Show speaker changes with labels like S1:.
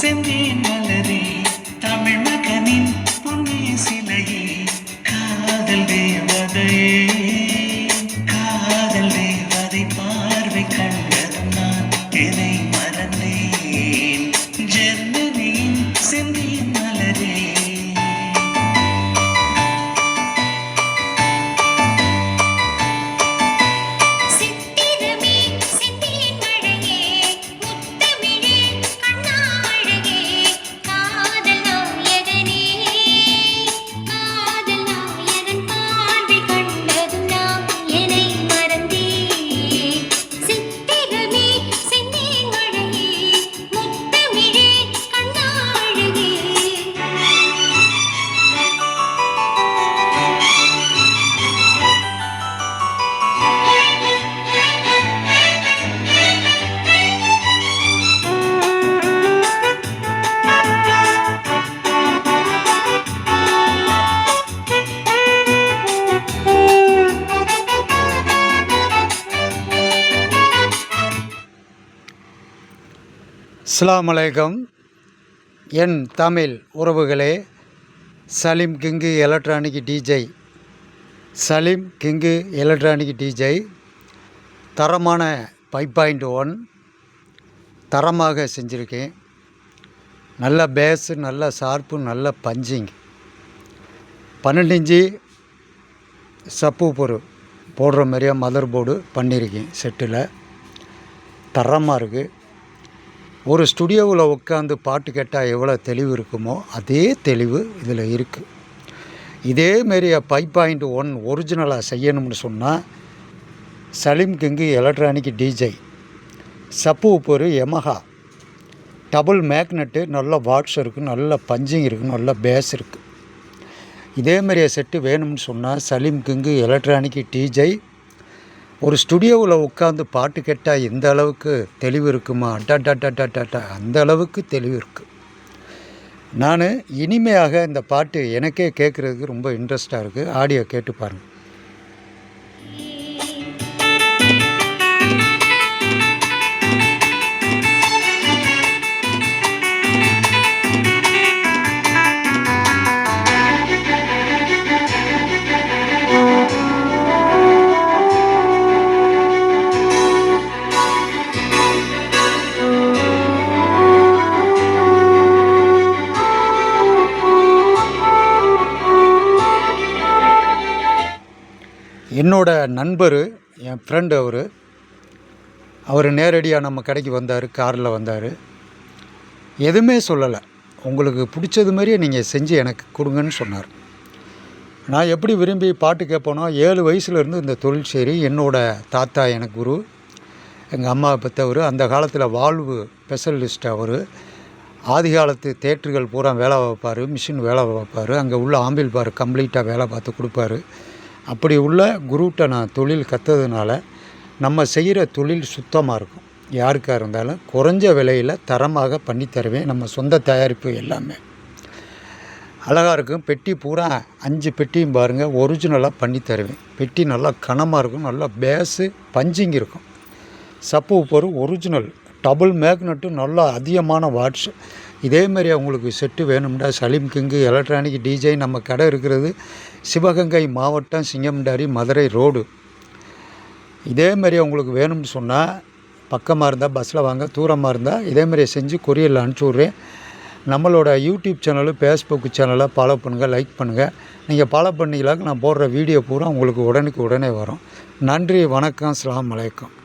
S1: செந்தேன் மலரே தமிழ் மகனின் பொன்னே சிலையே காதல் தேவதையே காதல் தேவதை பார்வை கண்டதும் நான் என்னை மறந்தேன் ஜெர்மனியின் செந்தேன் மலரே.
S2: அஸ்ஸலாமு அலைக்கும். என் தமிழ் உறவுகளே, Salim king electronic DJ, Salim king electronic DJ தரமான 5.1 தரமாக செஞ்சுருக்கேன். நல்ல பேஸு, நல்ல ஷார்ப்பு, நல்ல பஞ்சிங். 12 இன்ச்சு சப்பு போடுற மாதிரியா மதர் போர்டு பண்ணியிருக்கேன். செட்டில் தரமாக இருக்குது. ஒரு ஸ்டுடியோவில் உட்காந்து பாட்டு கேட்டால் எவ்வளோ தெளிவு இருக்குமோ அதே தெளிவு இதில் இருக்குது. இதேமாரி 5.1 ஒரிஜினலாக செய்யணும்னு சொன்னால் சலீம் கிங்கு எலக்ட்ரானிக் டிஜே சப்பு உப்பரு யமஹா டபுள் மேக்னெட்டு, நல்ல வாட்ஸ் இருக்குது, நல்ல பஞ்சிங் இருக்குது, நல்ல பேஸ் இருக்குது. இதேமாரியே செட்டு வேணும்னு சொன்னால் சலீம் கிங்கு எலக்ட்ரானிக் டிஜே ஒரு ஸ்டுடியோவில் உட்காந்து பாட்டு கேட்டால் எந்த அளவுக்கு தெளிவு இருக்குமா, அட்டா அந்த அளவுக்கு தெளிவு இருக்குது. நான் இனிமையாக இந்த பாட்டு எனக்கே கேட்குறதுக்கு ரொம்ப இன்ட்ரெஸ்டாக இருக்குது. ஆடியோ கேட்டு பாருங்கள். என்னோட நண்பர், என் ஃப்ரெண்டு, அவர் நேரடியாக நம்ம கடைக்கு வந்தார். காரில் வந்தார். எதுவுமே சொல்லலை. உங்களுக்கு பிடிச்சது மாதிரியே நீங்கள் செஞ்சு எனக்கு கொடுங்கன்னு சொன்னார். நான் எப்படி விரும்பி பாட்டு கேட்பேனோ, 7 வயசுலேருந்து இந்த தொழில் சரி. என்னோடய தாத்தா எனக்கு குரு, எங்கள் அம்மாவை பெற்றவர். அந்த காலத்தில் வால்வு ஸ்பெஷலிஸ்ட் அவர். ஆதி காலத்து தேட்டர்கள் பூரா வேலை வைப்பார், மிஷின் வேலை வைப்பார். அங்கே உள்ள ஆம்பிள் பார் கம்ப்ளீட்டாக வேலை பார்த்து கொடுப்பாரு. அப்படி உள்ள குருட்ட நான் தொழில் கற்றதுனால நம்ம செய்கிற தொழில் சுத்தமாக இருக்கும். யாருக்காக இருந்தாலும் குறைஞ்ச விலையில் தரமாக பண்ணி தருவேன். நம்ம சொந்த தயாரிப்பு எல்லாமே அழகாக இருக்கும். பெட்டி பூரா 5 பெட்டியும் பாருங்கள், ஒரிஜினலாக பண்ணி தருவேன். பெட்டி நல்லா கனமாக இருக்கும், நல்லா பேஸு பஞ்சிங் இருக்கும். சப்பு உப்பரு ஒரிஜினல் டபுள் மேக்னெட்டு, நல்லா அதிகமான வாட்ஸ். இதேமாரி அவங்களுக்கு செட்டு வேணும்டா சலீம் கிங்கு எலக்ட்ரானிக் டிஜே நம்ம கடை இருக்கிறது சிவகங்கை மாவட்டம், சிங்கம்டாரி, மதுரை ரோடு. இதேமாரி அவங்களுக்கு வேணும்னு சொன்னால் பக்கமாக இருந்தால் பஸ்ஸில் வாங்க, தூரமாக இருந்தால் இதேமாரி செஞ்சு கொரியரில் அனுப்பிச்சி விட்றேன். நம்மளோட யூடியூப் சேனலு, ஃபேஸ்புக் சேனலை ஃபாலோ பண்ணுங்கள், லைக் பண்ணுங்கள். நீங்கள் ஃபாலோ பண்ணிங்களாக்க நான் போடுற வீடியோ பூரா உங்களுக்கு உடனே வரும். நன்றி, வணக்கம், அஸ்ஸலாமு அலைக்கும்.